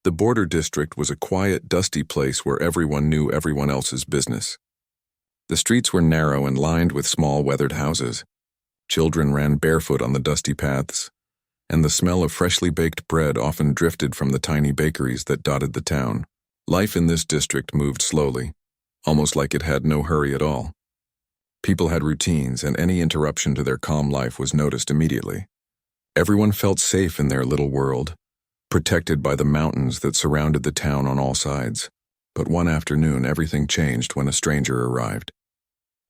The border district was a quiet, dusty place where everyone knew everyone else's business. The streets were narrow and lined with small, weathered houses. Children ran barefoot on the dusty paths, and the smell of freshly baked bread often drifted from the tiny bakeries that dotted the town. Life in this district moved slowly, almost like it had no hurry at all. People had routines, and any interruption to their calm life was noticed immediately. Everyone felt safe in their little world, protected by the mountains that surrounded the town on all sides. But one afternoon, everything changed when a stranger arrived.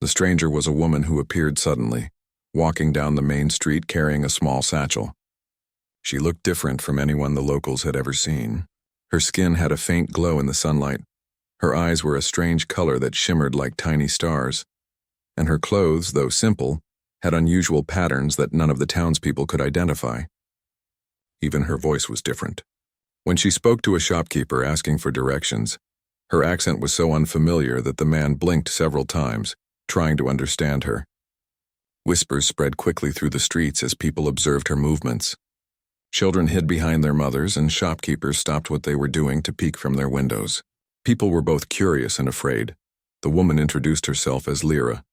The stranger was a woman who appeared suddenly, walking down the main street carrying a small satchel. She looked different from anyone the locals had ever seen. Her skin had a faint glow in the sunlight. Her eyes were a strange color that shimmered like tiny stars. And her clothes, though simple, had unusual patterns that none of the townspeople could identify. Even her voice was different. When she spoke to a shopkeeper asking for directions, her accent was so unfamiliar that the man blinked several times, trying to understand her. Whispers spread quickly through the streets as people observed her movements. Children hid behind their mothers, and shopkeepers stopped what they were doing to peek from their windows. People were both curious and afraid. The woman introduced herself as Lyra.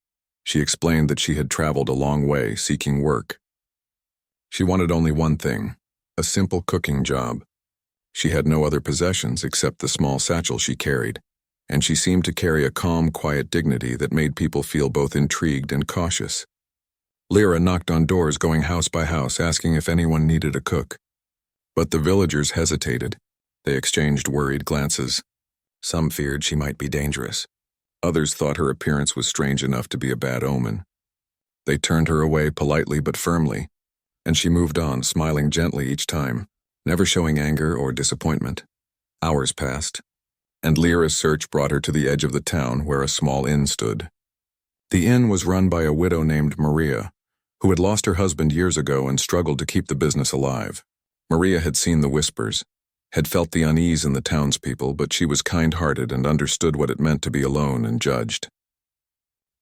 She explained that she had traveled a long way seeking work. She wanted only one thing: a simple cooking job. She had no other possessions except the small satchel she carried, and she seemed to carry a calm, quiet dignity that made people feel both intrigued and cautious. Lyra knocked on doors going house by house asking if anyone needed a cook. But the villagers hesitated. They exchanged worried glances. Some feared she might be dangerous. Others thought her appearance was strange enough to be a bad omen. They turned her away politely but firmly, and she moved on, smiling gently each time, never showing anger or disappointment. Hours passed, and Lyra's search brought her to the edge of the town where a small inn stood. The inn was run by a widow named Maria, who had lost her husband years ago and struggled to keep the business alive. Maria had seen the whispers, had felt the unease in the townspeople, but she was kind-hearted and understood what it meant to be alone and judged.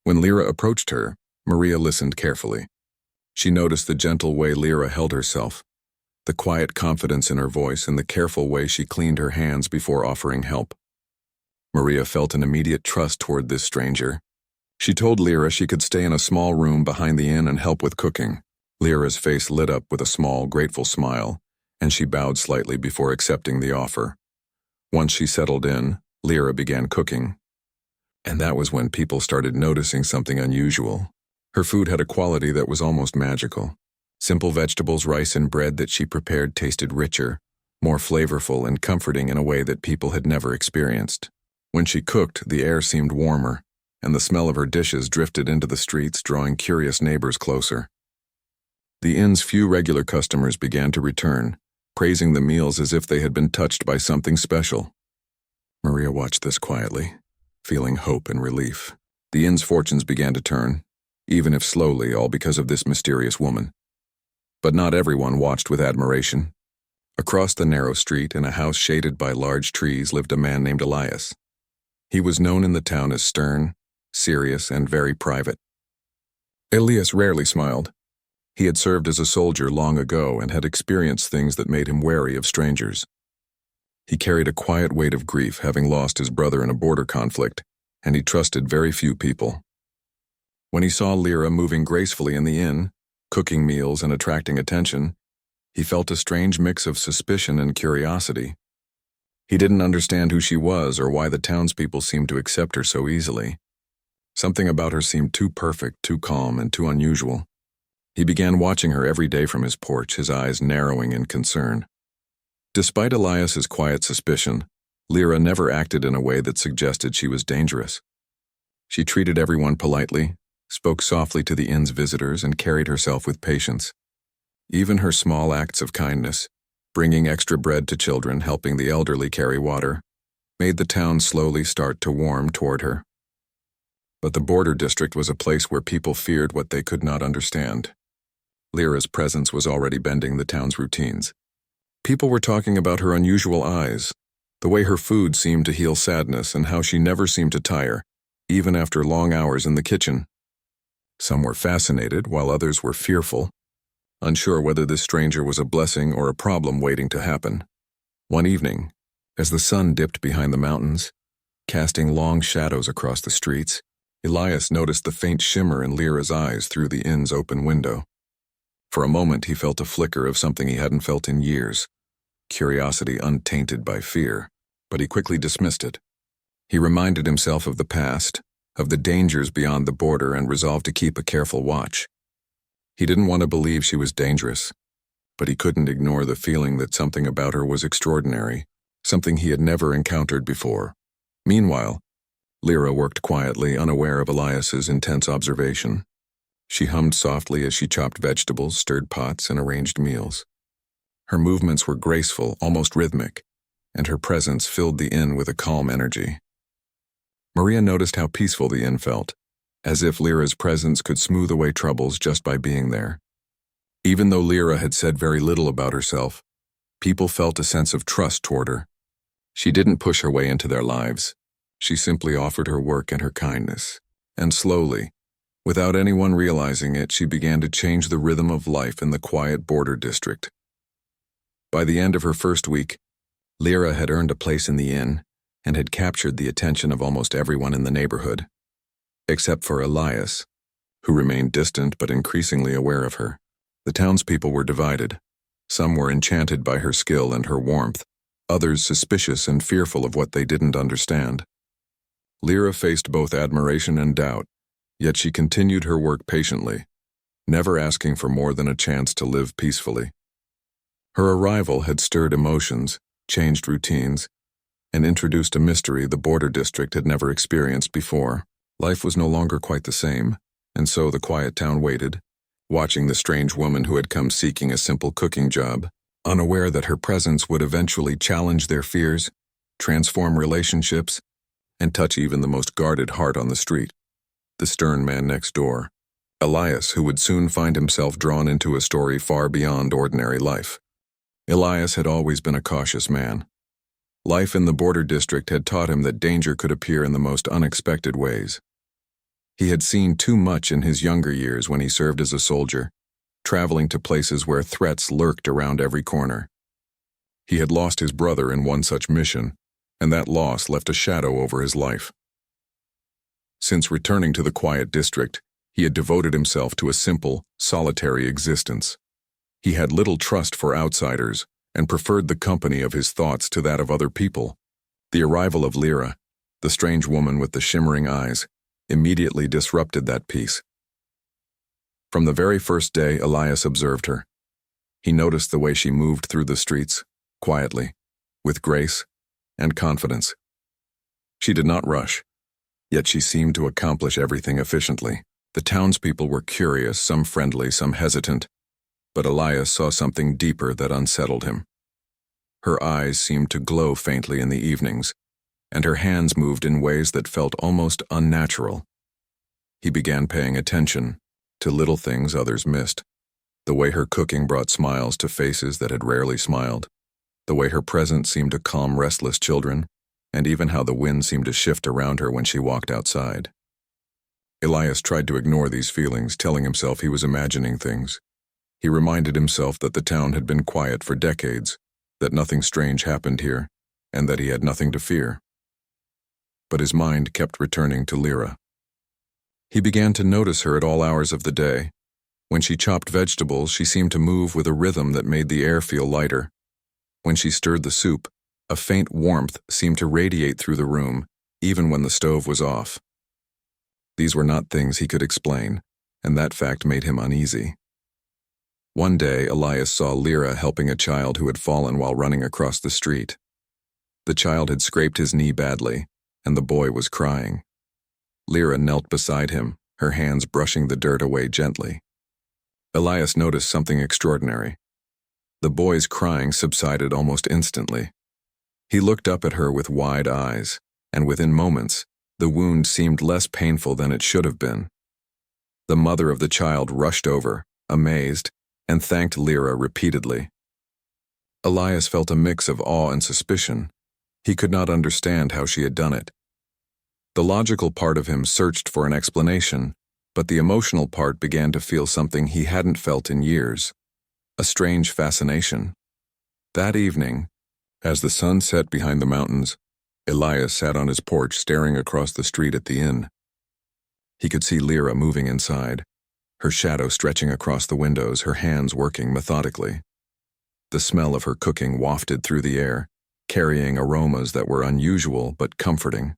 When Lyra approached her, Maria listened carefully. She noticed the gentle way Lyra held herself, the quiet confidence in her voice, and the careful way she cleaned her hands before offering help. Maria felt an immediate trust toward this stranger. She told Lyra she could stay in a small room behind the inn and help with cooking. Lyra's face lit up with a small, grateful smile, and she bowed slightly before accepting the offer. Once she settled in, Lyra began cooking. And that was when people started noticing something unusual. Her food had a quality that was almost magical. Simple vegetables, rice, and bread that she prepared tasted richer, more flavorful and comforting in a way that people had never experienced. When she cooked, the air seemed warmer, and the smell of her dishes drifted into the streets, drawing curious neighbors closer. The inn's few regular customers began to return, praising the meals as if they had been touched by something special. Maria watched this quietly, feeling hope and relief. The inn's fortunes began to turn, even if slowly, all because of this mysterious woman. But not everyone watched with admiration. Across the narrow street, in a house shaded by large trees, lived a man named Elias. He was known in the town as stern, serious, and very private. Elias rarely smiled. He had served as a soldier long ago and had experienced things that made him wary of strangers. He carried a quiet weight of grief, having lost his brother in a border conflict, and he trusted very few people. When he saw Lyra moving gracefully in the inn, cooking meals and attracting attention, he felt a strange mix of suspicion and curiosity. He didn't understand who she was or why the townspeople seemed to accept her so easily. Something about her seemed too perfect, too calm, and too unusual. He began watching her every day from his porch, his eyes narrowing in concern. Despite Elias's quiet suspicion, Lyra never acted in a way that suggested she was dangerous. She treated everyone politely, spoke softly to the inn's visitors, and carried herself with patience. Even her small acts of kindness, bringing extra bread to children, helping the elderly carry water, made the town slowly start to warm toward her. But the border district was a place where people feared what they could not understand. Lyra's presence was already bending the town's routines. People were talking about her unusual eyes, the way her food seemed to heal sadness, and how she never seemed to tire, even after long hours in the kitchen. Some were fascinated, while others were fearful, unsure whether this stranger was a blessing or a problem waiting to happen. One evening, As the sun dipped behind the mountains, casting long shadows across the streets, Elias noticed the faint shimmer in Lyra's eyes through the inn's open window. For a moment he felt a flicker of something he hadn't felt in years, curiosity untainted by fear, but he quickly dismissed it. He reminded himself of the past, of the dangers beyond the border, and resolved to keep a careful watch. He didn't want to believe she was dangerous, but he couldn't ignore the feeling that something about her was extraordinary, something he had never encountered before. Meanwhile, Lyra worked quietly, unaware of Elias's intense observation. She hummed softly as she chopped vegetables, stirred pots, and arranged meals. Her movements were graceful, almost rhythmic, and her presence filled the inn with a calm energy. Maria noticed how peaceful the inn felt, as if Lyra's presence could smooth away troubles just by being there. Even though Lyra had said very little about herself, people felt a sense of trust toward her. She didn't push her way into their lives. She simply offered her work and her kindness. And slowly, without anyone realizing it, she began to change the rhythm of life in the quiet border district. By the end of her first week, Lyra had earned a place in the inn and had captured the attention of almost everyone in the neighborhood, except for Elias, who remained distant but increasingly aware of her. The townspeople were divided. Some were enchanted by her skill and her warmth, others suspicious and fearful of what they didn't understand. Lyra faced both admiration and doubt, yet she continued her work patiently, never asking for more than a chance to live peacefully. Her arrival had stirred emotions, changed routines, and introduced a mystery the border district had never experienced before. Life was no longer quite the same, and so the quiet town waited, watching the strange woman who had come seeking a simple cooking job, unaware that her presence would eventually challenge their fears, transform relationships, and touch even the most guarded heart on the street. The stern man next door, Elias, who would soon find himself drawn into a story far beyond ordinary life. Elias had always been a cautious man. Life in the border district had taught him that danger could appear in the most unexpected ways. He had seen too much in his younger years when he served as a soldier, traveling to places where threats lurked around every corner. He had lost his brother in one such mission, and that loss left a shadow over his life. Since returning to the quiet district, he had devoted himself to a simple, solitary existence. He had little trust for outsiders and preferred the company of his thoughts to that of other people. The arrival of Lyra, the strange woman with the shimmering eyes, immediately disrupted that peace. From the very first day Elias observed her, he noticed the way she moved through the streets, quietly, with grace and confidence. She did not rush, yet she seemed to accomplish everything efficiently. The townspeople were curious, some friendly, some hesitant, but Elias saw something deeper that unsettled him. Her eyes seemed to glow faintly in the evenings, and her hands moved in ways that felt almost unnatural. He began paying attention to little things others missed, the way her cooking brought smiles to faces that had rarely smiled, the way her presence seemed to calm restless children, and even how the wind seemed to shift around her when she walked outside. Elias tried to ignore these feelings, telling himself he was imagining things. He reminded himself that the town had been quiet for decades, that nothing strange happened here, and that he had nothing to fear. But his mind kept returning to Lyra. He began to notice her at all hours of the day. When she chopped vegetables, she seemed to move with a rhythm that made the air feel lighter. When she stirred the soup, a faint warmth seemed to radiate through the room, even when the stove was off. These were not things he could explain, and that fact made him uneasy. One day, Elias saw Lyra helping a child who had fallen while running across the street. The child had scraped his knee badly, and the boy was crying. Lyra knelt beside him, her hands brushing the dirt away gently. Elias noticed something extraordinary. The boy's crying subsided almost instantly. He looked up at her with wide eyes, and within moments, the wound seemed less painful than it should have been. The mother of the child rushed over, amazed, and thanked Lyra repeatedly. Elias felt a mix of awe and suspicion. He could not understand how she had done it. The logical part of him searched for an explanation, but the emotional part began to feel something he hadn't felt in years, a strange fascination. That evening, As the sun set behind the mountains, Elias sat on his porch staring across the street at the inn. He could see Lyra moving inside, her shadow stretching across the windows, her hands working methodically. The smell of her cooking wafted through the air, carrying aromas that were unusual but comforting.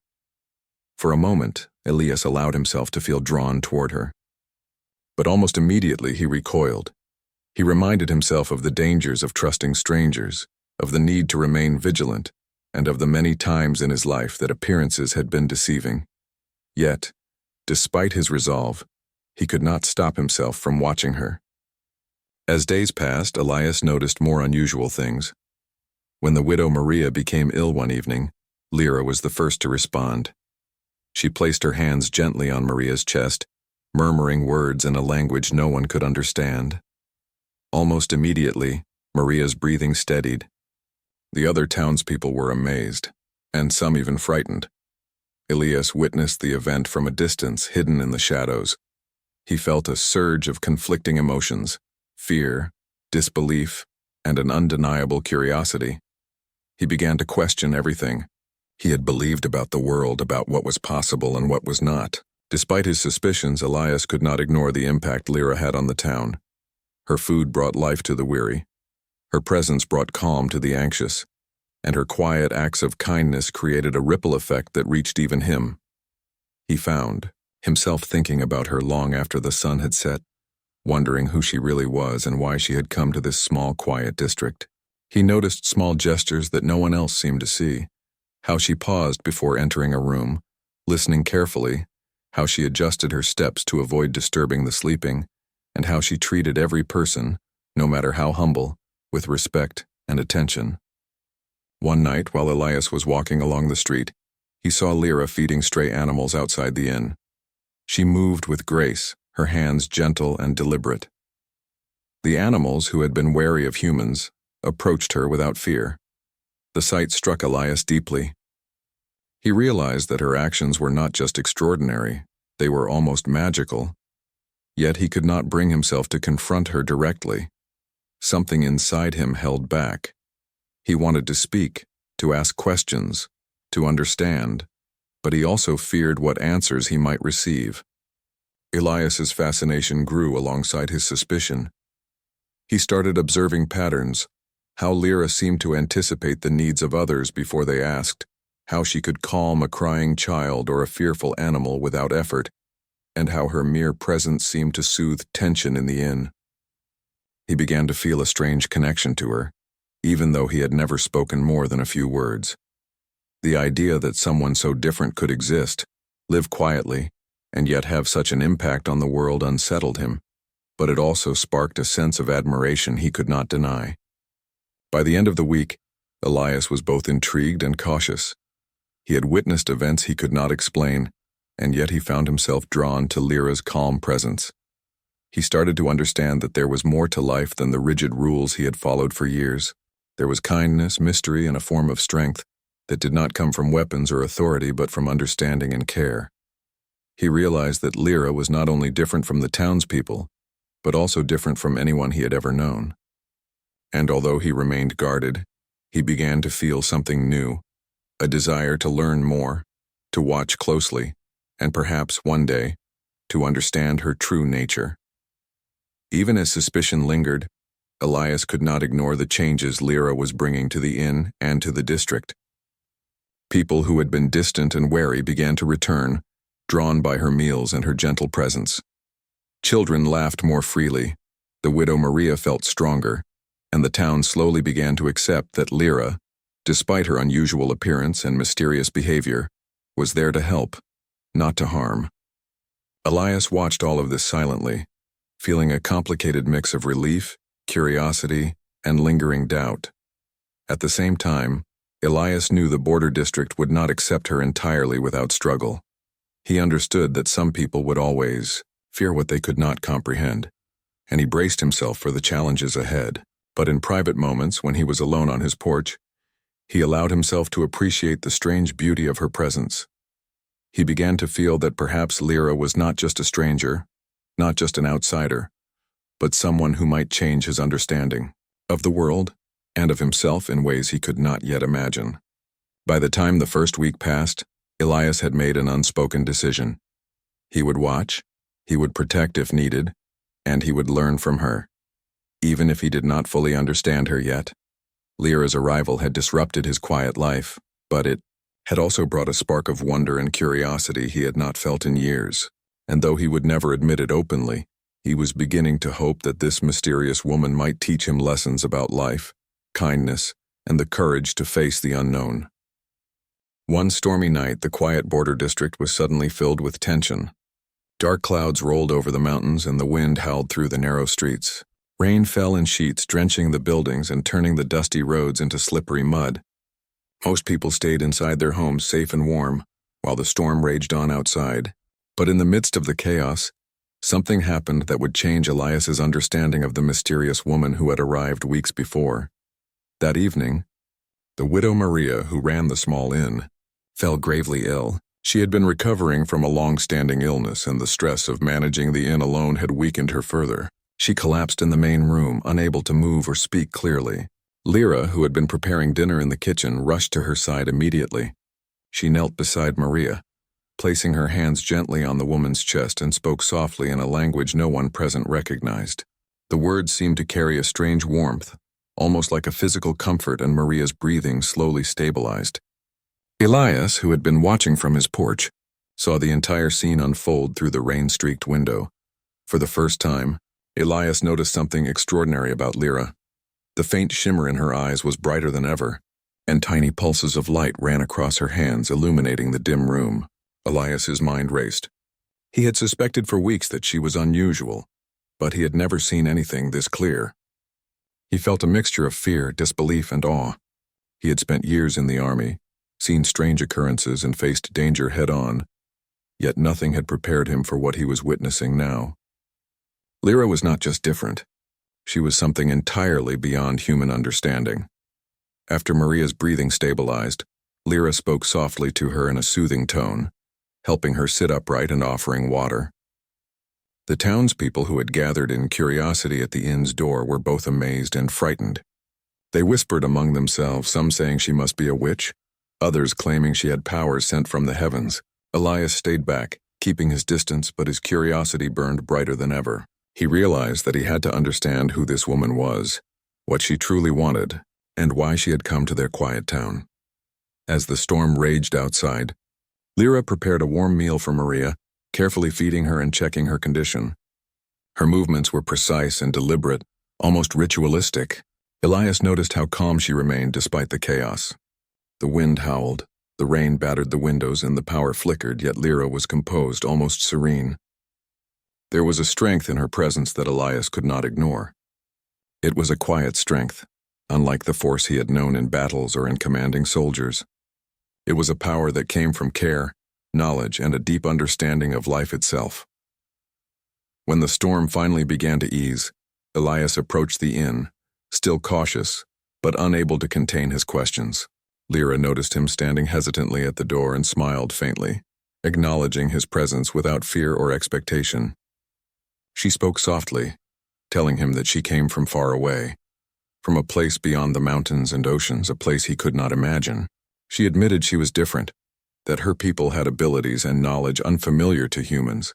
For a moment, Elias allowed himself to feel drawn toward her. But almost immediately he recoiled. He reminded himself of the dangers of trusting strangers, of the need to remain vigilant, and of the many times in his life that appearances had been deceiving. Yet, despite his resolve, he could not stop himself from watching her. As days passed, Elias noticed more unusual things. When the widow Maria became ill one evening, Lyra was the first to respond. She placed her hands gently on Maria's chest, murmuring words in a language no one could understand. Almost immediately, Maria's breathing steadied. The other townspeople were amazed, and some even frightened. Elias witnessed the event from a distance, hidden in the shadows. He felt a surge of conflicting emotions, fear, disbelief, and an undeniable curiosity. He began to question everything he had believed about the world, about what was possible and what was not. Despite his suspicions, Elias could not ignore the impact Lyra had on the town. Her food brought life to the weary. Her presence brought calm to the anxious, and her quiet acts of kindness created a ripple effect that reached even him. He found himself thinking about her long after the sun had set, wondering who she really was and why she had come to this small, quiet district. He noticed small gestures that no one else seemed to see, how she paused before entering a room, listening carefully, how she adjusted her steps to avoid disturbing the sleeping, and how she treated every person, no matter how humble, with respect and attention. One night, while Elias was walking along the street, he saw Lyra feeding stray animals outside the inn. She moved with grace, her hands gentle and deliberate. The animals, who had been wary of humans, approached her without fear. The sight struck Elias deeply. He realized that her actions were not just extraordinary, they were almost magical. Yet he could not bring himself to confront her directly. Something inside him held back. He wanted to speak, to ask questions, to understand, but he also feared what answers he might receive. Elias's fascination grew alongside his suspicion. He started observing patterns, how Lyra seemed to anticipate the needs of others before they asked, how she could calm a crying child or a fearful animal without effort, and how her mere presence seemed to soothe tension in the inn. He began to feel a strange connection to her, even though he had never spoken more than a few words. The idea that someone so different could exist, live quietly, and yet have such an impact on the world unsettled him, but it also sparked a sense of admiration he could not deny. By the end of the week, Elias was both intrigued and cautious. He had witnessed events he could not explain, and yet he found himself drawn to Lyra's calm presence. He started to understand that there was more to life than the rigid rules he had followed for years. There was kindness, mystery, and a form of strength that did not come from weapons or authority but from understanding and care. He realized that Lyra was not only different from the townspeople, but also different from anyone he had ever known. And although he remained guarded, he began to feel something new, a desire to learn more, to watch closely, and perhaps one day, to understand her true nature. Even as suspicion lingered, Elias could not ignore the changes Lyra was bringing to the inn and to the district. People who had been distant and wary began to return, drawn by her meals and her gentle presence. Children laughed more freely, the widow Maria felt stronger, and the town slowly began to accept that Lyra, despite her unusual appearance and mysterious behavior, was there to help, not to harm. Elias watched all of this silently, feeling a complicated mix of relief, curiosity, and lingering doubt. At the same time, Elias knew the border district would not accept her entirely without struggle. He understood that some people would always fear what they could not comprehend, and he braced himself for the challenges ahead. But in private moments, when he was alone on his porch, he allowed himself to appreciate the strange beauty of her presence. He began to feel that perhaps Lyra was not just a stranger, not just an outsider, but someone who might change his understanding of the world and of himself in ways he could not yet imagine. By the time the first week passed, Elias had made an unspoken decision. He would watch, he would protect if needed, and he would learn from her. Even if he did not fully understand her yet, Lyra's arrival had disrupted his quiet life, but it had also brought a spark of wonder and curiosity he had not felt in years, and though he would never admit it openly, he was beginning to hope that this mysterious woman might teach him lessons about life, kindness, and the courage to face the unknown. One stormy night, the quiet border district was suddenly filled with tension. Dark clouds rolled over the mountains and the wind howled through the narrow streets. Rain fell in sheets, drenching the buildings and turning the dusty roads into slippery mud. Most people stayed inside their homes safe and warm, while the storm raged on outside. But in the midst of the chaos, something happened that would change Elias's understanding of the mysterious woman who had arrived weeks before. That evening, the widow Maria, who ran the small inn, fell gravely ill. She had been recovering from a long-standing illness, and the stress of managing the inn alone had weakened her further. She collapsed in the main room, unable to move or speak clearly. Lyra, who had been preparing dinner in the kitchen, rushed to her side immediately. She knelt beside Maria, placing her hands gently on the woman's chest, and spoke softly in a language no one present recognized. The words seemed to carry a strange warmth, almost like a physical comfort, and Maria's breathing slowly stabilized. Elias, who had been watching from his porch, saw the entire scene unfold through the rain-streaked window. For the first time, Elias noticed something extraordinary about Lyra. The faint shimmer in her eyes was brighter than ever, and tiny pulses of light ran across her hands, illuminating the dim room. Elias's mind raced. He had suspected for weeks that she was unusual, but he had never seen anything this clear. He felt a mixture of fear, disbelief, and awe. He had spent years in the army, seen strange occurrences, and faced danger head-on, yet nothing had prepared him for what he was witnessing now. Lyra was not just different. She was something entirely beyond human understanding. After Maria's breathing stabilized, Lyra spoke softly to her in a soothing tone, helping her sit upright and offering water. The townspeople who had gathered in curiosity at the inn's door were both amazed and frightened. They whispered among themselves, some saying she must be a witch, others claiming she had powers sent from the heavens. Elias stayed back, keeping his distance, but his curiosity burned brighter than ever. He realized that he had to understand who this woman was, what she truly wanted, and why she had come to their quiet town. As the storm raged outside, Lyra prepared a warm meal for Maria, carefully feeding her and checking her condition. Her movements were precise and deliberate, almost ritualistic. Elias noticed how calm she remained despite the chaos. The wind howled, the rain battered the windows, and the power flickered, yet Lyra was composed, almost serene. There was a strength in her presence that Elias could not ignore. It was a quiet strength, unlike the force he had known in battles or in commanding soldiers. It was a power that came from care, knowledge, and a deep understanding of life itself. When the storm finally began to ease, Elias approached the inn, still cautious, but unable to contain his questions. Lyra noticed him standing hesitantly at the door and smiled faintly, acknowledging his presence without fear or expectation. She spoke softly, telling him that she came from far away, from a place beyond the mountains and oceans, a place he could not imagine. She admitted she was different, that her people had abilities and knowledge unfamiliar to humans.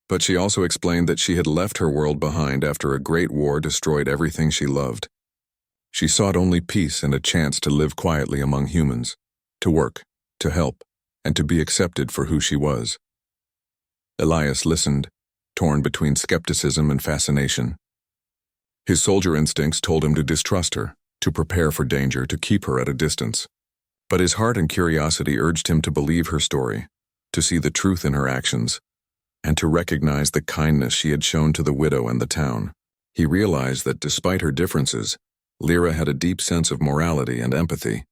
But she also explained that she had left her world behind after a great war destroyed everything she loved. She sought only peace and a chance to live quietly among humans, to work, to help, and to be accepted for who she was. Elias listened, torn between skepticism and fascination. His soldier instincts told him to distrust her, to prepare for danger, to keep her at a distance. But his heart and curiosity urged him to believe her story, to see the truth in her actions, and to recognize the kindness she had shown to the widow and the town. He realized that despite her differences, Lyra had a deep sense of morality and empathy.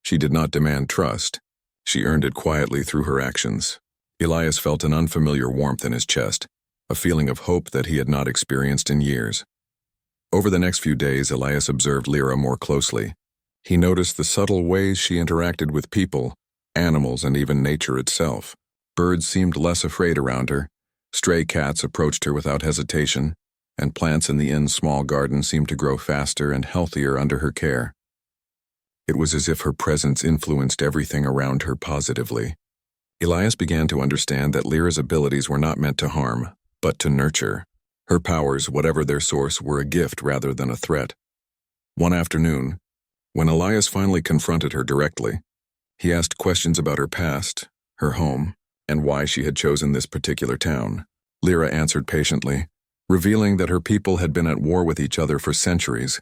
She did not demand trust. She earned it quietly through her actions. Elias felt an unfamiliar warmth in his chest, a feeling of hope that he had not experienced in years. Over the next few days, Elias observed Lyra more closely. He noticed the subtle ways she interacted with people, animals, and even nature itself. Birds seemed less afraid around her. Stray cats approached her without hesitation, and plants in the inn's small garden seemed to grow faster and healthier under her care. It was as if her presence influenced everything around her positively. Elias began to understand that Lyra's abilities were not meant to harm, but to nurture. Her powers, whatever their source, were a gift rather than a threat. One afternoon, when Elias finally confronted her directly, he asked questions about her past, her home, and why she had chosen this particular town. Lyra answered patiently, revealing that her people had been at war with each other for centuries,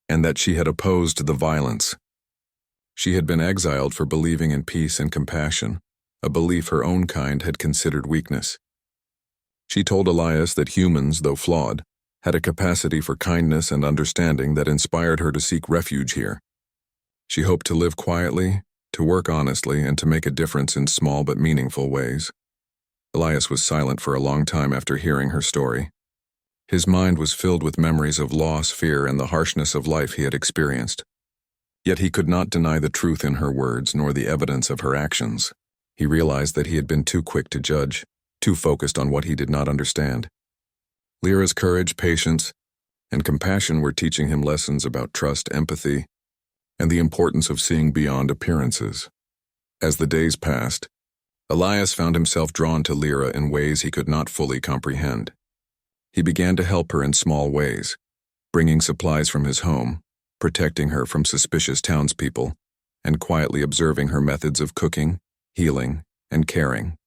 and that she had opposed the violence. She had been exiled for believing in peace and compassion, a belief her own kind had considered weakness. She told Elias that humans, though flawed, had a capacity for kindness and understanding that inspired her to seek refuge here. She hoped to live quietly, to work honestly, and to make a difference in small but meaningful ways. Elias was silent for a long time after hearing her story. His mind was filled with memories of loss, fear, and the harshness of life he had experienced. Yet he could not deny the truth in her words nor the evidence of her actions. He realized that he had been too quick to judge, too focused on what he did not understand. Lyra's courage, patience, and compassion were teaching him lessons about trust, empathy, and the importance of seeing beyond appearances. As the days passed, Elias found himself drawn to Lyra in ways he could not fully comprehend. He began to help her in small ways, bringing supplies from his home, protecting her from suspicious townspeople, and quietly observing her methods of cooking, healing, and caring.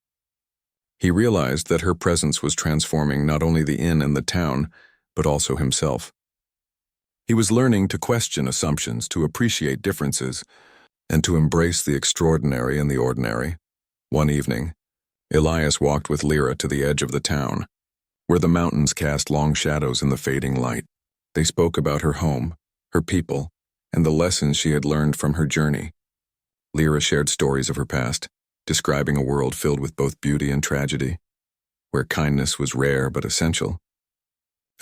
He realized that her presence was transforming not only the inn and the town, but also himself. He was learning to question assumptions, to appreciate differences, and to embrace the extraordinary in the ordinary. One evening, Elias walked with Lyra to the edge of the town, where the mountains cast long shadows in the fading light. They spoke about her home, her people, and the lessons she had learned from her journey. Lyra shared stories of her past, describing a world filled with both beauty and tragedy, where kindness was rare but essential.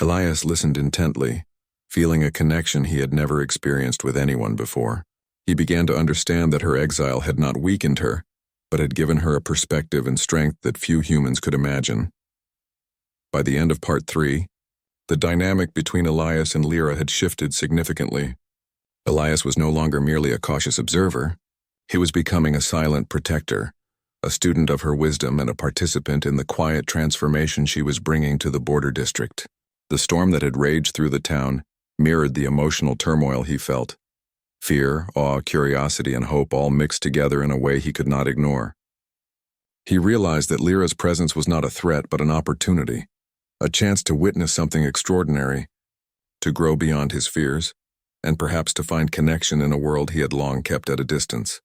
Elias listened intently, feeling a connection he had never experienced with anyone before. He began to understand that her exile had not weakened her, but had given her a perspective and strength that few humans could imagine. By the end of Part 3, the dynamic between Elias and Lyra had shifted significantly. Elias was no longer merely a cautious observer. He was becoming a silent protector, a student of her wisdom and a participant in the quiet transformation she was bringing to the border district. The storm that had raged through the town mirrored the emotional turmoil he felt. Fear, awe, curiosity, and hope all mixed together in a way he could not ignore. He realized that Lyra's presence was not a threat but an opportunity, a chance to witness something extraordinary, to grow beyond his fears, and perhaps to find connection in a world he had long kept at a distance.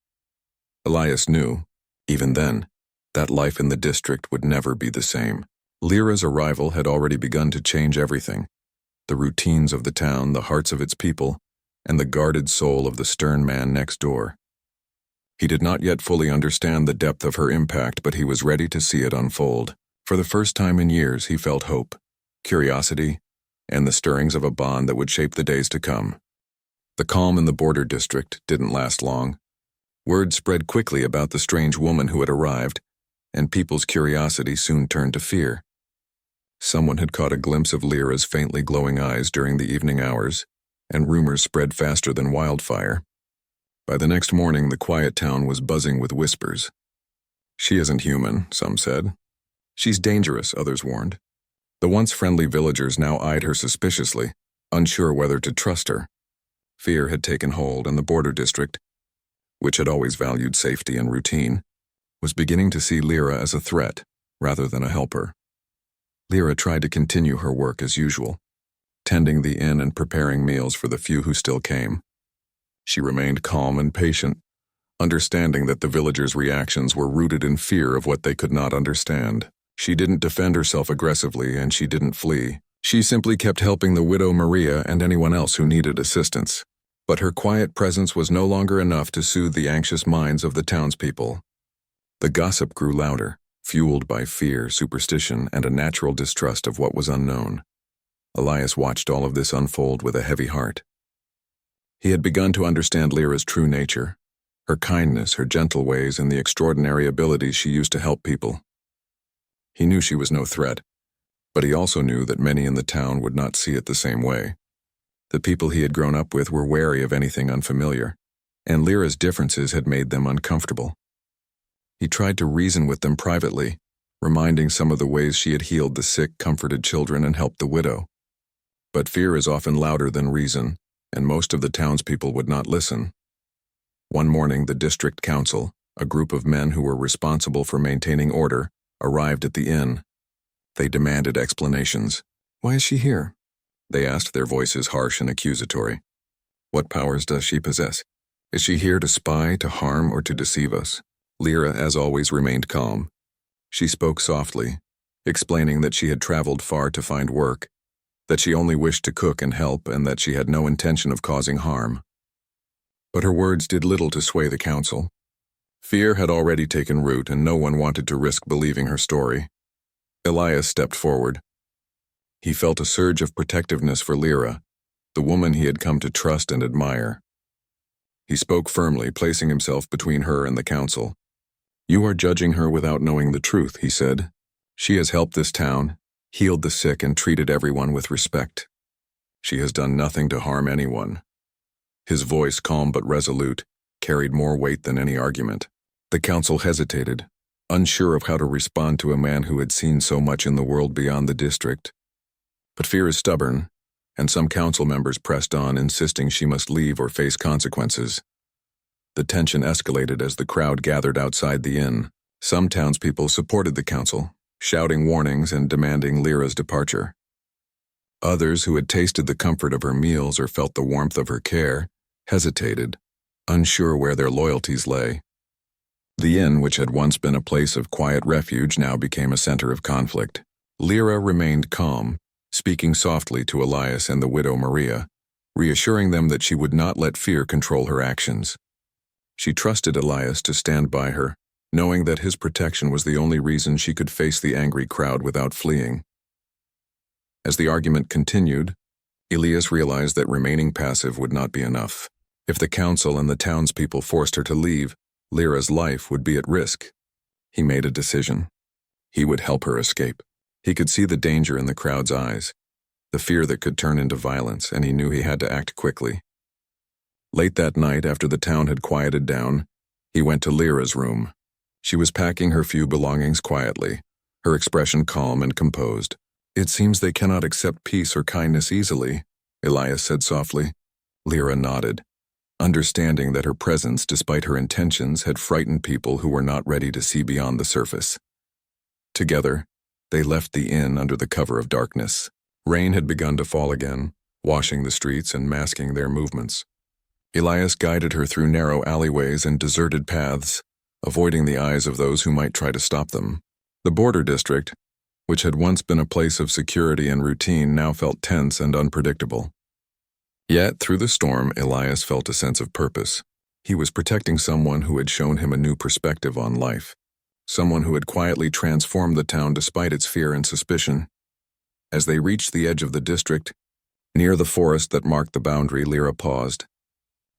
Elias knew, even then, that life in the district would never be the same. Lyra's arrival had already begun to change everything: the routines of the town, the hearts of its people, and the guarded soul of the stern man next door. He did not yet fully understand the depth of her impact, but he was ready to see it unfold. For the first time in years, he felt hope, curiosity, and the stirrings of a bond that would shape the days to come. The calm in the border district didn't last long. Word spread quickly about the strange woman who had arrived, and people's curiosity soon turned to fear. Someone had caught a glimpse of Lyra's faintly glowing eyes during the evening hours, and rumors spread faster than wildfire. By the next morning, the quiet town was buzzing with whispers. "She isn't human," some said. "She's dangerous," others warned. The once friendly villagers now eyed her suspiciously, unsure whether to trust her. Fear had taken hold, and the border district, which had always valued safety and routine, was beginning to see Lyra as a threat rather than a helper. Lyra tried to continue her work as usual, tending the inn and preparing meals for the few who still came. She remained calm and patient, understanding that the villagers' reactions were rooted in fear of what they could not understand. She didn't defend herself aggressively, and she didn't flee. She simply kept helping the widow Maria and anyone else who needed assistance. But her quiet presence was no longer enough to soothe the anxious minds of the townspeople. The gossip grew louder, fueled by fear, superstition, and a natural distrust of what was unknown. Elias watched all of this unfold with a heavy heart. He had begun to understand Lyra's true nature, her kindness, her gentle ways, and the extraordinary abilities she used to help people. He knew she was no threat, But he also knew that many in the town would not see it the same way. The people he had grown up with were wary of anything unfamiliar, and Lyra's differences had made them uncomfortable. He tried to reason with them privately, reminding some of the ways she had healed the sick, comforted children, and helped the widow. But fear is often louder than reason, and most of the townspeople would not listen. One morning, the district council, a group of men who were responsible for maintaining order, arrived at the inn. They demanded explanations. "Why is she here?" they asked, their voices harsh and accusatory. "What powers does she possess? Is she here to spy, to harm, or to deceive us?" Lyra, as always, remained calm. She spoke softly, explaining that she had traveled far to find work, that she only wished to cook and help, and that she had no intention of causing harm. But her words did little to sway the council. Fear had already taken root, and no one wanted to risk believing her story. Elias stepped forward. He felt a surge of protectiveness for Lyra, the woman he had come to trust and admire. He spoke firmly, placing himself between her and the council. "You are judging her without knowing the truth," he said. "She has helped this town, healed the sick, and treated everyone with respect. She has done nothing to harm anyone." His voice, calm but resolute, carried more weight than any argument. The council hesitated, unsure of how to respond to a man who had seen so much in the world beyond the district. But fear is stubborn, and some council members pressed on, insisting she must leave or face consequences. The tension escalated as the crowd gathered outside the inn. Some townspeople supported the council, shouting warnings and demanding Lyra's departure. Others, who had tasted the comfort of her meals or felt the warmth of her care, hesitated, unsure where their loyalties lay. The inn, which had once been a place of quiet refuge, now became a center of conflict. Lyra remained calm, speaking softly to Elias and the widow Maria, reassuring them that she would not let fear control her actions. She trusted Elias to stand by her, knowing that his protection was the only reason she could face the angry crowd without fleeing. As the argument continued, Elias realized that remaining passive would not be enough. If the council and the townspeople forced her to leave, Lyra's life would be at risk. He made a decision. He would help her escape. He could see the danger in the crowd's eyes, the fear that could turn into violence, and he knew he had to act quickly. Late that night, after the town had quieted down, he went to Lyra's room. She was packing her few belongings quietly, her expression calm and composed. "It seems they cannot accept peace or kindness easily," Elias said softly. Lyra nodded, understanding that her presence, despite her intentions, had frightened people who were not ready to see beyond the surface. Together, they left the inn under the cover of darkness. Rain had begun to fall again, washing the streets and masking their movements. Elias guided her through narrow alleyways and deserted paths, avoiding the eyes of those who might try to stop them. The border district, which had once been a place of security and routine, now felt tense and unpredictable. Yet, through the storm, Elias felt a sense of purpose. He was protecting someone who had shown him a new perspective on life, someone who had quietly transformed the town despite its fear and suspicion. As they reached the edge of the district, near the forest that marked the boundary, Lyra paused.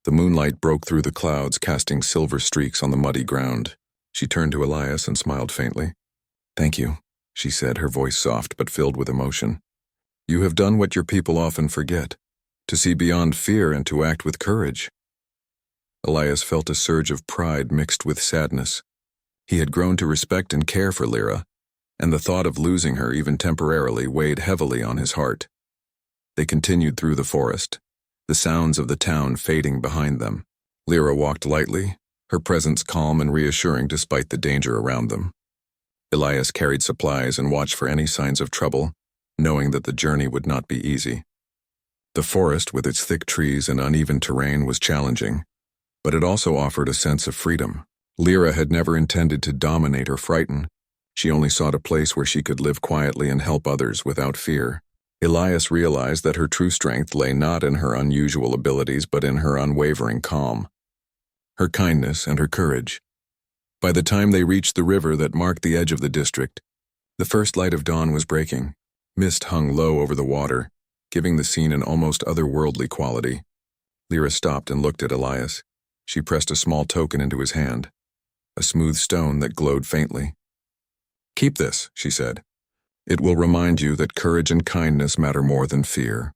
The moonlight broke through the clouds, casting silver streaks on the muddy ground. She turned to Elias and smiled faintly. "Thank you," she said, her voice soft but filled with emotion. "You have done what your people often forget, to see beyond fear and to act with courage." Elias felt a surge of pride mixed with sadness. He had grown to respect and care for Lyra, and the thought of losing her, even temporarily, weighed heavily on his heart. They continued through the forest, the sounds of the town fading behind them. Lyra walked lightly, her presence calm and reassuring despite the danger around them. Elias carried supplies and watched for any signs of trouble, knowing that the journey would not be easy. The forest, with its thick trees and uneven terrain, was challenging, but it also offered a sense of freedom. Lyra had never intended to dominate or frighten. She only sought a place where she could live quietly and help others without fear. Elias realized that her true strength lay not in her unusual abilities but in her unwavering calm, her kindness and her courage. By the time they reached the river that marked the edge of the district, the first light of dawn was breaking. Mist hung low over the water, giving the scene an almost otherworldly quality. Lyra stopped and looked at Elias. She pressed a small token into his hand, a smooth stone that glowed faintly. "Keep this," she said. It will remind you that courage and kindness matter more than fear,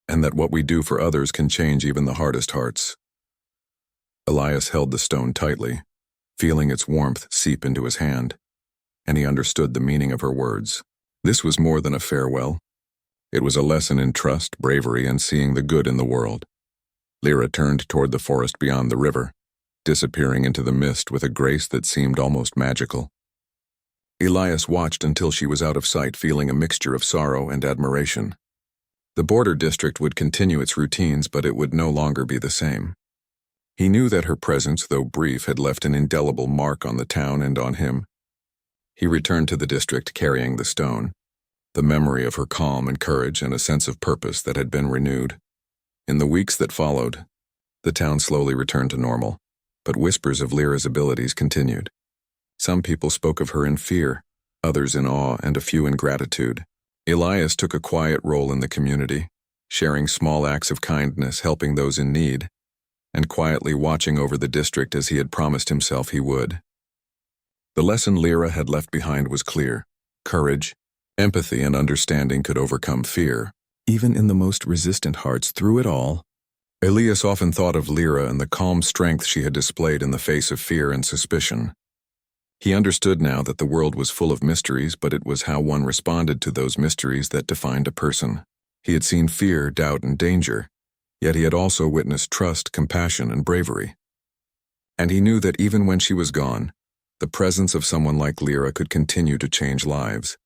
and that what we do for others can change even the hardest hearts. Elias held the stone tightly, feeling its warmth seep into his hand, and he understood the meaning of her words. This was more than a farewell. It was a lesson in trust, bravery, and seeing the good in the world. Lyra turned toward the forest beyond the river, disappearing into the mist with a grace that seemed almost magical. Elias watched until she was out of sight, feeling a mixture of sorrow and admiration. The border district would continue its routines, but it would no longer be the same. He knew that her presence, though brief, had left an indelible mark on the town and on him. He returned to the district carrying the stone, the memory of her calm and courage and a sense of purpose that had been renewed. In the weeks that followed, the town slowly returned to normal, but whispers of Lyra's abilities continued. Some people spoke of her in fear, others in awe, and a few in gratitude. Elias took a quiet role in the community, sharing small acts of kindness, helping those in need, and quietly watching over the district as he had promised himself he would. The lesson Lyra had left behind was clear. Courage, empathy, and understanding could overcome fear, even in the most resistant hearts. Through it all, Elias often thought of Lyra and the calm strength she had displayed in the face of fear and suspicion. He understood now that the world was full of mysteries, but it was how one responded to those mysteries that defined a person. He had seen fear, doubt, and danger, yet he had also witnessed trust, compassion, and bravery. And he knew that even when she was gone, the presence of someone like Lyra could continue to change lives,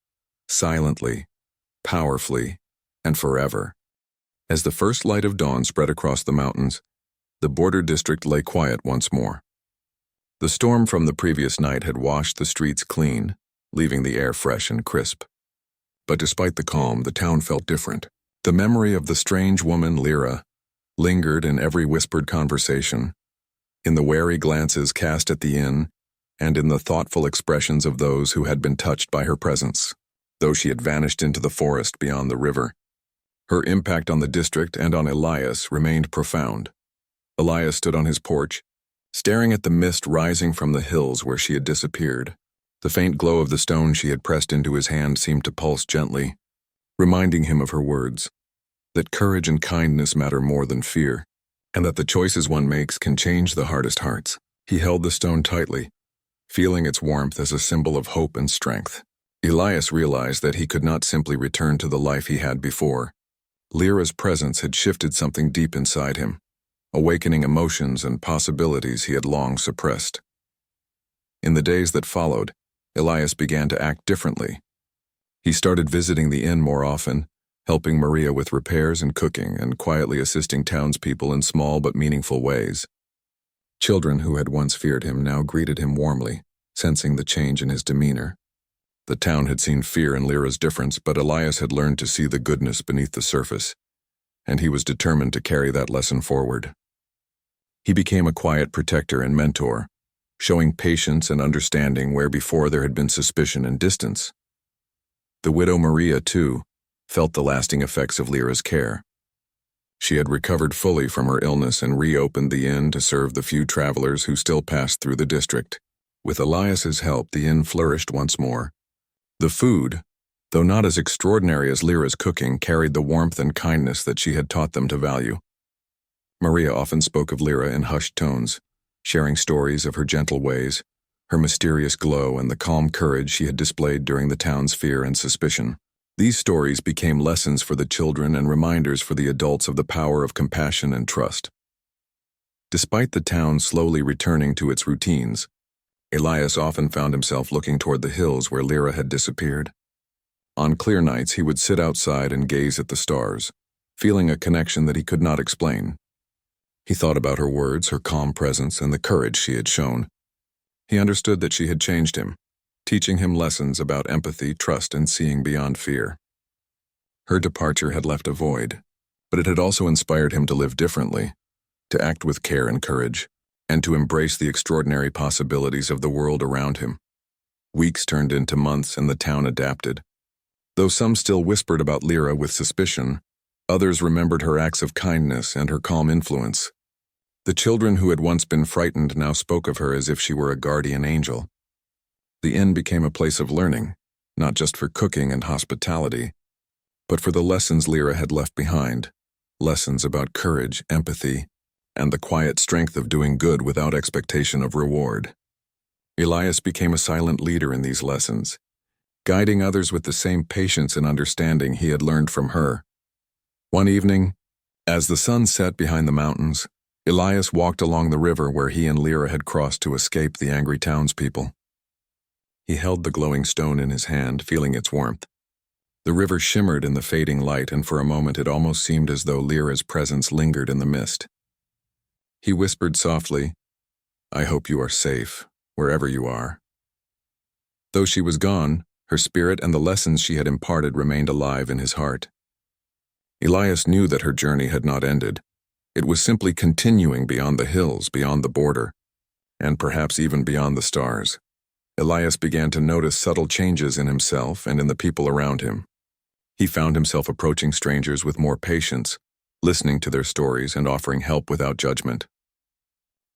silently, powerfully, and forever. As the first light of dawn spread across the mountains, the border district lay quiet once more. The storm from the previous night had washed the streets clean, leaving the air fresh and crisp. But despite the calm, the town felt different. The memory of the strange woman Lyra lingered in every whispered conversation, in the wary glances cast at the inn, and in the thoughtful expressions of those who had been touched by her presence. Though she had vanished into the forest beyond the river, her impact on the district and on Elias remained profound. Elias stood on his porch, staring at the mist rising from the hills where she had disappeared. The faint glow of the stone she had pressed into his hand seemed to pulse gently, reminding him of her words, that courage and kindness matter more than fear, and that the choices one makes can change the hardest hearts. He held the stone tightly, feeling its warmth as a symbol of hope and strength. Elias realized that he could not simply return to the life he had before. Lyra's presence had shifted something deep inside him, awakening emotions and possibilities he had long suppressed. In the days that followed, Elias began to act differently. He started visiting the inn more often, helping Maria with repairs and cooking, and quietly assisting townspeople in small but meaningful ways. Children who had once feared him now greeted him warmly, sensing the change in his demeanor. The town had seen fear in Lyra's difference, but Elias had learned to see the goodness beneath the surface, and he was determined to carry that lesson forward. He became a quiet protector and mentor, showing patience and understanding where before there had been suspicion and distance. The widow Maria, too, felt the lasting effects of Lyra's care. She had recovered fully from her illness and reopened the inn to serve the few travelers who still passed through the district. With Elias's help, the inn flourished once more. The food, though not as extraordinary as Lyra's cooking, carried the warmth and kindness that she had taught them to value. Maria often spoke of Lyra in hushed tones, sharing stories of her gentle ways, her mysterious glow, and the calm courage she had displayed during the town's fear and suspicion. These stories became lessons for the children and reminders for the adults of the power of compassion and trust. Despite the town slowly returning to its routines, Elias often found himself looking toward the hills where Lyra had disappeared. On clear nights, he would sit outside and gaze at the stars, feeling a connection that he could not explain. He thought about her words, her calm presence, and the courage she had shown. He understood that she had changed him, teaching him lessons about empathy, trust, and seeing beyond fear. Her departure had left a void, but it had also inspired him to live differently, to act with care and courage, and to embrace the extraordinary possibilities of the world around him. Weeks turned into months and the town adapted. Though some still whispered about Lyra with suspicion, others remembered her acts of kindness and her calm influence. The children who had once been frightened now spoke of her as if she were a guardian angel. The inn became a place of learning, not just for cooking and hospitality, but for the lessons Lyra had left behind, lessons about courage, empathy, and the quiet strength of doing good without expectation of reward. Elias became a silent leader in these lessons, guiding others with the same patience and understanding he had learned from her. One evening, as the sun set behind the mountains, Elias walked along the river where he and Lyra had crossed to escape the angry townspeople. He held the glowing stone in his hand, feeling its warmth. The river shimmered in the fading light, and for a moment it almost seemed as though Lyra's presence lingered in the mist. He whispered softly, "I hope you are safe, wherever you are." Though she was gone, her spirit and the lessons she had imparted remained alive in his heart. Elias knew that her journey had not ended. It was simply continuing beyond the hills, beyond the border, and perhaps even beyond the stars. Elias began to notice subtle changes in himself and in the people around him. He found himself approaching strangers with more patience, listening to their stories and offering help without judgment.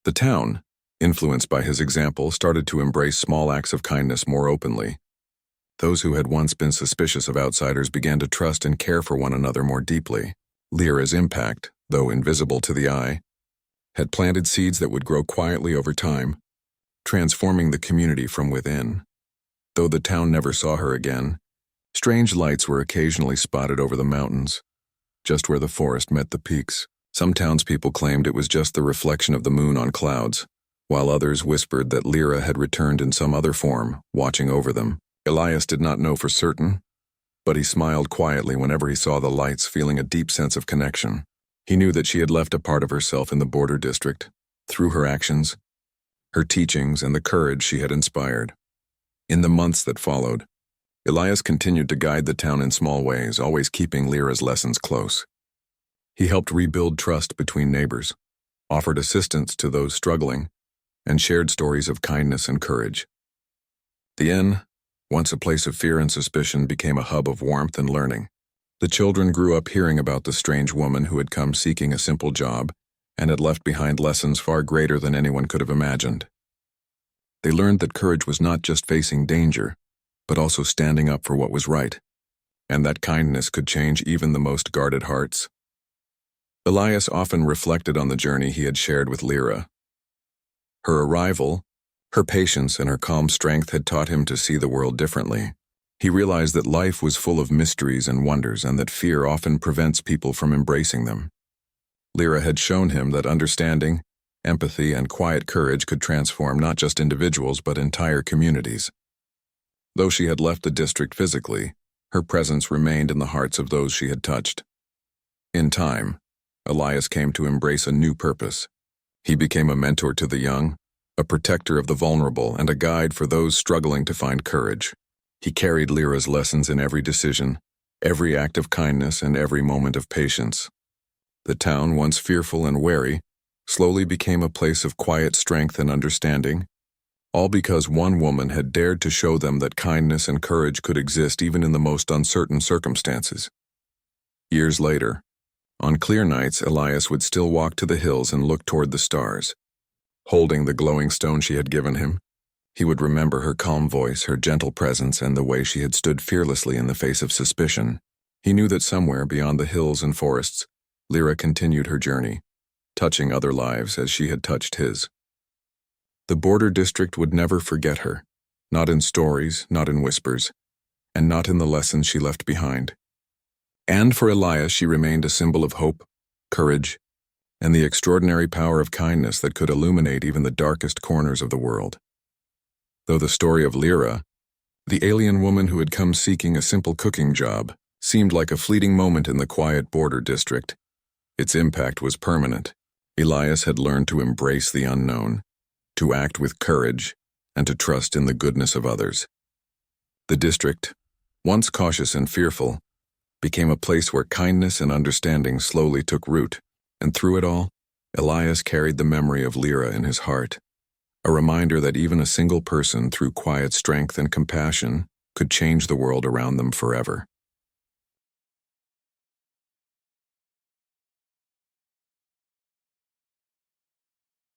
The town, influenced by his example, started to embrace small acts of kindness more openly. Those who had once been suspicious of outsiders began to trust and care for one another more deeply. Lyra's impact, though invisible to the eye, had planted seeds that would grow quietly over time, transforming the community from within. Though the town never saw her again, strange lights were occasionally spotted over the mountains, just where the forest met the peaks. Some townspeople claimed it was just the reflection of the moon on clouds, while others whispered that Lyra had returned in some other form, watching over them. Elias did not know for certain, but he smiled quietly whenever he saw the lights, feeling a deep sense of connection. He knew that she had left a part of herself in the border district, through her actions, her teachings, and the courage she had inspired. In the months that followed, Elias continued to guide the town in small ways, always keeping Lyra's lessons close. He helped rebuild trust between neighbors, offered assistance to those struggling, and shared stories of kindness and courage. The inn, once a place of fear and suspicion, became a hub of warmth and learning. The children grew up hearing about the strange woman who had come seeking a simple job and had left behind lessons far greater than anyone could have imagined. They learned that courage was not just facing danger, but also standing up for what was right, and that kindness could change even the most guarded hearts. Elias often reflected on the journey he had shared with Lyra. Her arrival, her patience, and her calm strength had taught him to see the world differently. He realized that life was full of mysteries and wonders, and that fear often prevents people from embracing them. Lyra had shown him that understanding, empathy, and quiet courage could transform not just individuals but entire communities. Though she had left the district physically, her presence remained in the hearts of those she had touched. In time, Elias came to embrace a new purpose. He became a mentor to the young, a protector of the vulnerable, and a guide for those struggling to find courage. He carried Lyra's lessons in every decision, every act of kindness, and every moment of patience. The town, once fearful and wary, slowly became a place of quiet strength and understanding, all because one woman had dared to show them that kindness and courage could exist even in the most uncertain circumstances. Years later, on clear nights, Elias would still walk to the hills and look toward the stars. Holding the glowing stone she had given him, he would remember her calm voice, her gentle presence, and the way she had stood fearlessly in the face of suspicion. He knew that somewhere beyond the hills and forests, Lyra continued her journey, touching other lives as she had touched his. The border district would never forget her, not in stories, not in whispers, and not in the lessons she left behind. And for Elias, she remained a symbol of hope, courage, and the extraordinary power of kindness that could illuminate even the darkest corners of the world. Though the story of Lyra, the alien woman who had come seeking a simple cooking job, seemed like a fleeting moment in the quiet border district, its impact was permanent. Elias had learned to embrace the unknown, to act with courage, and to trust in the goodness of others. The district, once cautious and fearful, became a place where kindness and understanding slowly took root, and through it all, Elias carried the memory of Lyra in his heart, a reminder that even a single person, through quiet strength and compassion, could change the world around them forever.